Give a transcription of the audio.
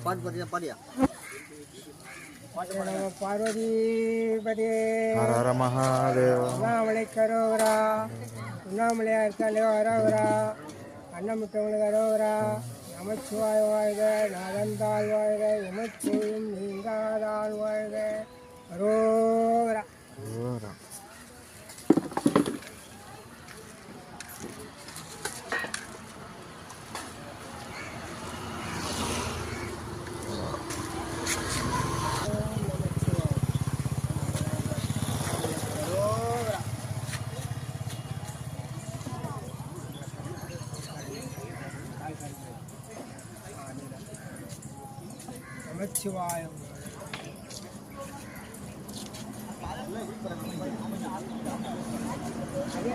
பாட்டு பாத்தியா பாடியா பார்வதி பதே ஹர ஹர மகாதேவ உண்ணாமலை கரோவரா உண்ணாமலையா இருக்காலையோ அரோவரா அன்னமுட்டவங்களுக்கு அரோவரா நமச்சிவாய் வாழ்க நாதந்தாள் வாழ்க எமச்செய்யும் நீங்காதாள் வாழ்க அரோவரா. நமச்சிவாயம். அதே